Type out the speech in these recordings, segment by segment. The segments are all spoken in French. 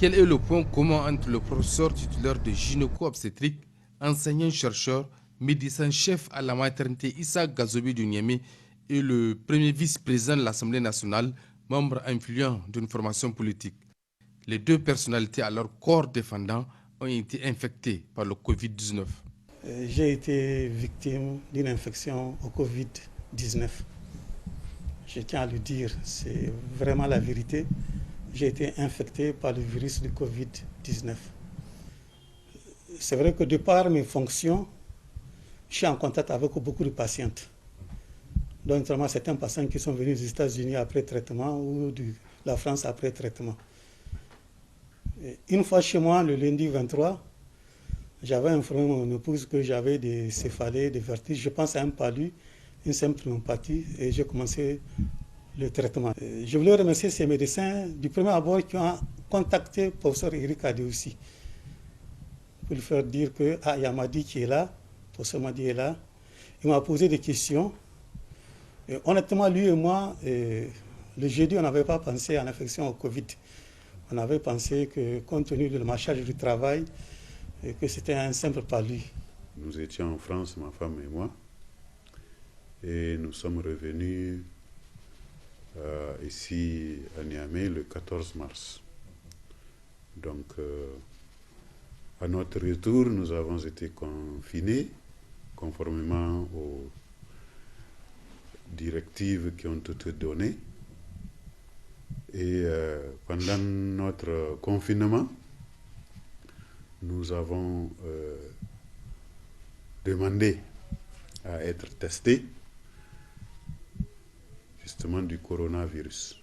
Quel est le point commun entre le professeur titulaire de gynéco-obstétrique, enseignant-chercheur, médecin-chef à la maternité Issa Gazobi du Niamey et le premier vice-président de l'Assemblée nationale, membre influent d'une formation politique? Les deux personnalités à leur corps défendant ont été infectées par le Covid-19. J'ai été victime d'une infection au Covid-19. Je tiens à le dire, c'est vraiment la vérité. J'ai été infecté par le virus du Covid-19. C'est vrai que de par mes fonctions, je suis en contact avec beaucoup de patientes. Donc, notamment certains patients qui sont venus des États-Unis après traitement ou de la France après traitement. Et une fois chez moi, le lundi 23, j'avais informé mon épouse que j'avais des céphalées, des vertiges. Je pense à un palud, une simple pneumopathie, et j'ai commencé le traitement. Je voulais remercier ces médecins du premier abord qui ont contacté le professeur Eric Adé aussi pour lui faire dire que il y a Madi qui est là, le professeur Madi est là. Il m'a posé des questions. Et honnêtement, lui et moi, le jeudi, on n'avait pas pensé à l'infection au Covid. On avait pensé que, compte tenu de ma charge du travail, que c'était un simple palud. Nous étions en France, ma femme et moi, et nous sommes revenus ici à Niamey le 14 mars. Donc, à notre retour, nous avons été confinés conformément aux directives qui ont été données. Et pendant notre confinement, nous avons demandé à être testés justement du coronavirus.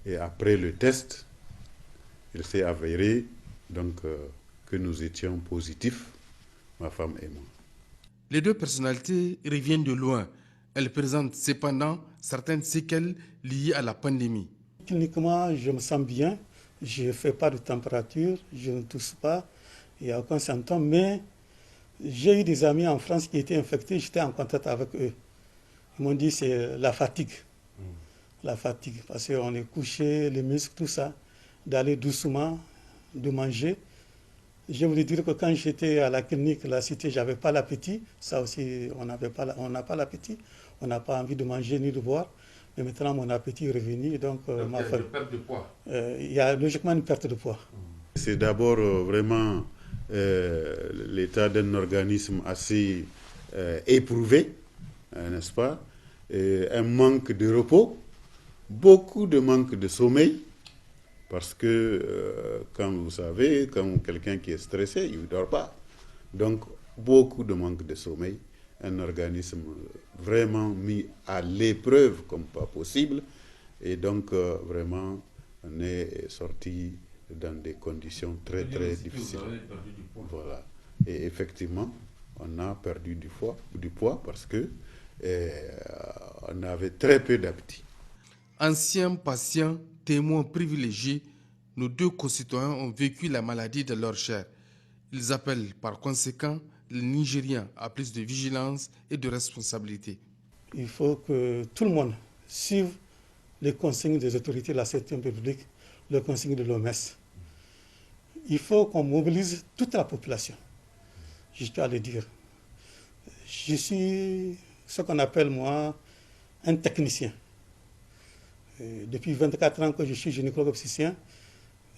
Et après le test, il s'est avéré donc que nous étions positifs, ma femme et moi. Les deux personnalités reviennent de loin. Elles présentent cependant certaines séquelles liées à la pandémie. Cliniquement, je me sens bien. Je ne fais pas de température, je ne tousse pas, il n'y a aucun symptôme. Mais j'ai eu des amis en France qui étaient infectés, j'étais en contact avec eux. Ils m'ont dit que c'est la fatigue. La fatigue, parce qu'on est couché, les muscles, tout ça, d'aller doucement, de manger. Je voulais dire que quand j'étais à la clinique, la cité, je n'avais pas l'appétit. Ça aussi, on n'a pas l'appétit. On n'a pas envie de manger ni de boire. Mais maintenant, mon appétit est revenu. Donc, il y a une perte de poids. Il y a logiquement une perte de poids. C'est d'abord vraiment l'état d'un organisme assez éprouvé, n'est-ce pas? Et un manque de repos, beaucoup de manque de sommeil. Parce que, comme vous savez, comme quelqu'un qui est stressé, il ne dort pas. Donc, beaucoup de manque de sommeil. Un organisme vraiment mis à l'épreuve comme pas possible. Et donc, vraiment, on est sorti dans des conditions très, très difficiles. Vous avez perdu du poids. Voilà. Et effectivement, on a perdu du poids parce que on avait très peu d'appétit. Anciens patients, témoins privilégiés, nos deux concitoyens ont vécu la maladie de leur chair. Ils appellent par conséquent les Nigériens à plus de vigilance et de responsabilité. Il faut que tout le monde suive les consignes des autorités de la santé publique, les consignes de l'OMS. Il faut qu'on mobilise toute la population. Je dois le dire. Je suis ce qu'on appelle, moi, un technicien. Depuis 24 ans que je suis gynécologue obstétricien,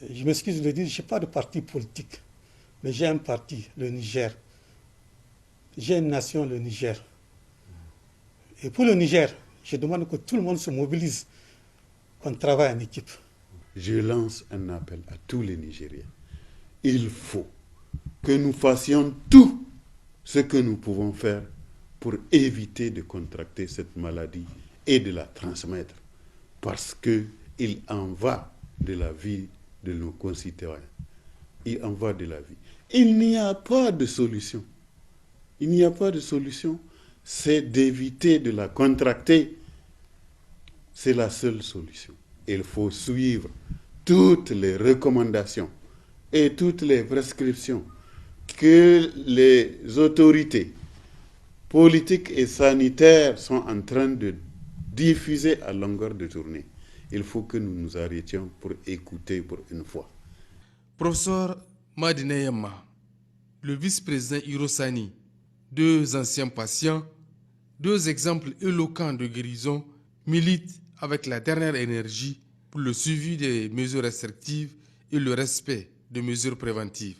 je m'excuse de le dire, je n'ai pas de parti politique, mais j'ai un parti, le Niger. J'ai une nation, le Niger. Et pour le Niger, je demande que tout le monde se mobilise, qu'on travaille en équipe. Je lance un appel à tous les Nigériens. Il faut que nous fassions tout ce que nous pouvons faire pour éviter de contracter cette maladie et de la transmettre. Parce qu'il en va de la vie de nos concitoyens. Il en va de la vie. Il n'y a pas de solution. Il n'y a pas de solution. C'est d'éviter de la contracter. C'est la seule solution. Il faut suivre toutes les recommandations et toutes les prescriptions que les autorités politiques et sanitaires sont en train de diffuser à longueur de journée. il faut que nous nous arrêtions pour écouter pour une fois. Professeur Madineyama, le vice-président Hirosani, 2 anciens patients, 2 exemples éloquents de guérison, militent avec la dernière énergie pour le suivi des mesures restrictives et le respect des mesures préventives.